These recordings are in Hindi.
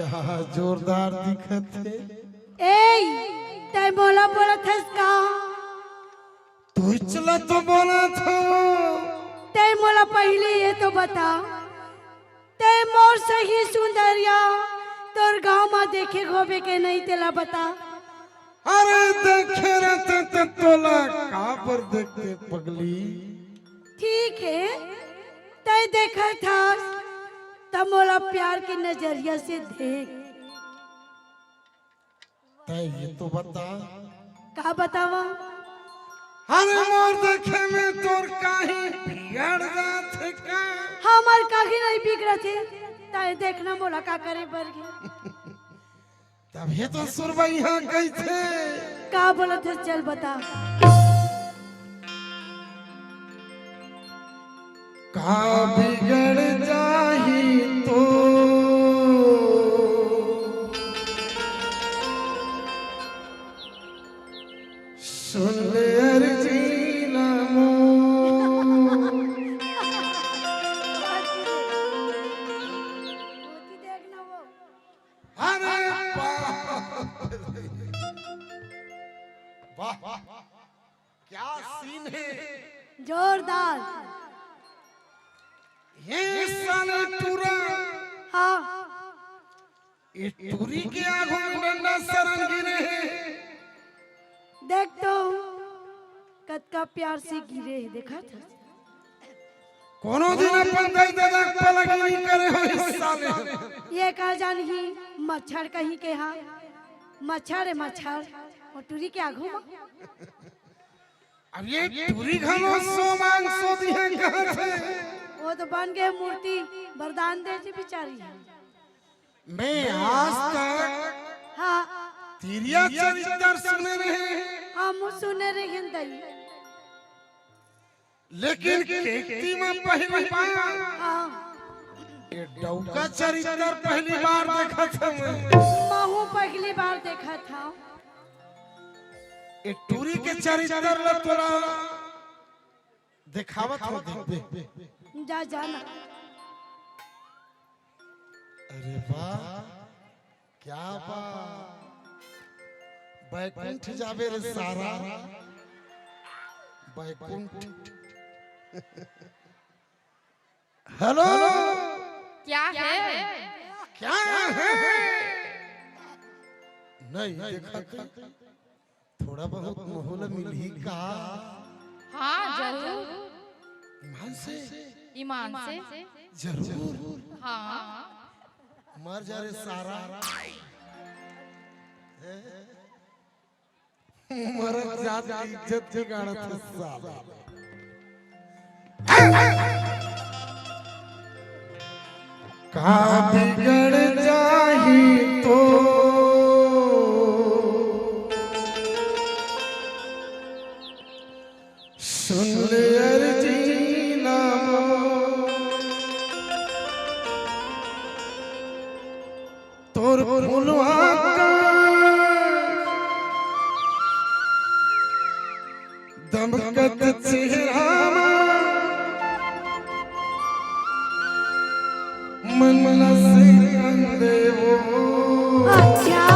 क्या जोरदार दिखत है। तय बोला बोला थस का तू चला तो बोला था। तय मोला पहले ये तो बता तय मोर सही सुंदरिया तोर गांव में देखे होबे के नहीं तेला बता। अरे देखे रहते तो तोला का पर देखते पगली। ठीक है तय देखा था तब मोला प्यार की नजरिया से देख। तय ये तो बता का बतावा। अरे मोर देखे में तोर काहे बिगड़ जात है का। हमार काहे नहीं बिगड़ा थे तय देखना मोला का करे बर गया। तब ये तो सुरबा यहाँ गई थे। का बोला थे चल बता। का बिगड़ जाही तो सुन ले अर्जी नामो। देखना वो अरे वाह वाह क्या सीन है। जोरदार। ये साले टूरा हाँ ये टूरी के आगो में डंडा सरन गिरे हैं। देख तो कद का प्यार से गिरे है देखा था। कोनो दिन अपन दई दादा पलगी करे हो इस साले। ये कहा जान ही मच्छर कहीं के हाँ मच्छर है मच्छर और टूरी के आगू में। अब ये टूरी घनो सो मांग सो दिया कहां से। वो तो बन गए मूर्ति वरदान दे जी बिचारी। मैं आज तक हाँ तिरिया चरित्र सुने रहे हम सुने रहे हिंदी। लेकिन केकती में पहली बार हाँ ये डौका चरित्र पहली बार देखा था मैं। महू पहली बार देखा था। ये टूरी के चरित्र ला तोरा दिखावत हो देख। जा जाना। अरे वाह क्या बात। बैकुंठ जावे रे सारा बैकुंठ। हेलो क्या है? क्या है। नहीं देखा था थोड़ा बहुत माहौल मिली का। हाँ जरूर ईमान से ईमान से जरूर। हाँ मर जा रे सारा मर जात की इज्जत बिगाड़त है साला। का बिगड़ जाही तो सुन ले अर्जी नामो। तोर फुलवा का दमकत चेहरा मन से कंदे वो। अच्छा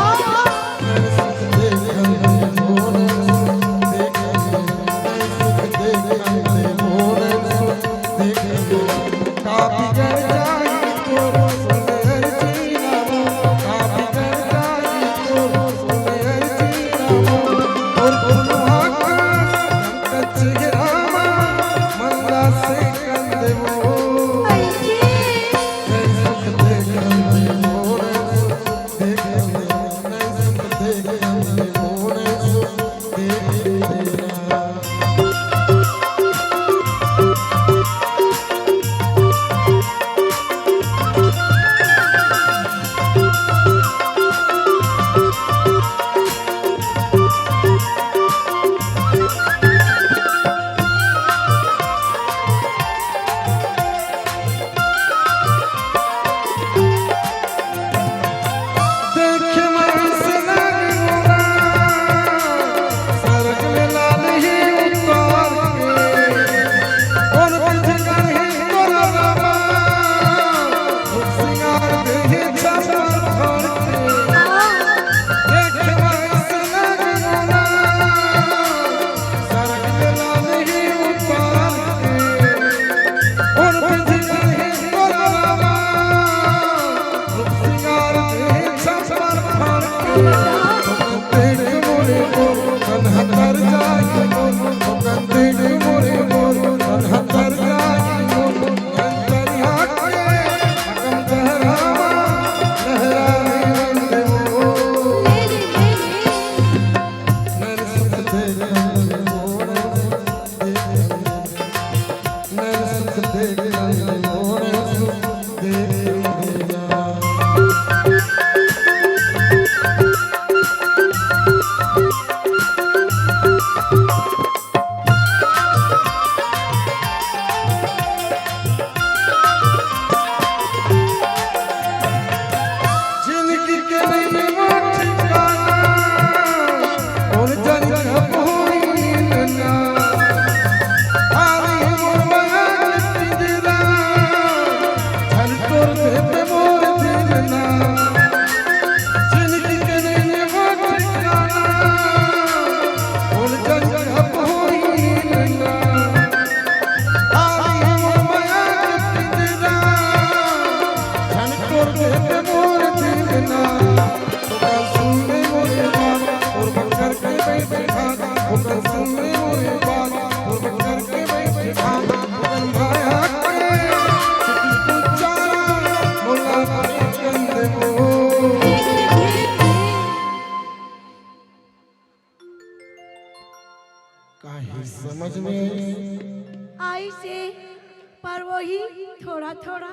Oh काहे समझ में आई से पर वही थोड़ा थोड़ा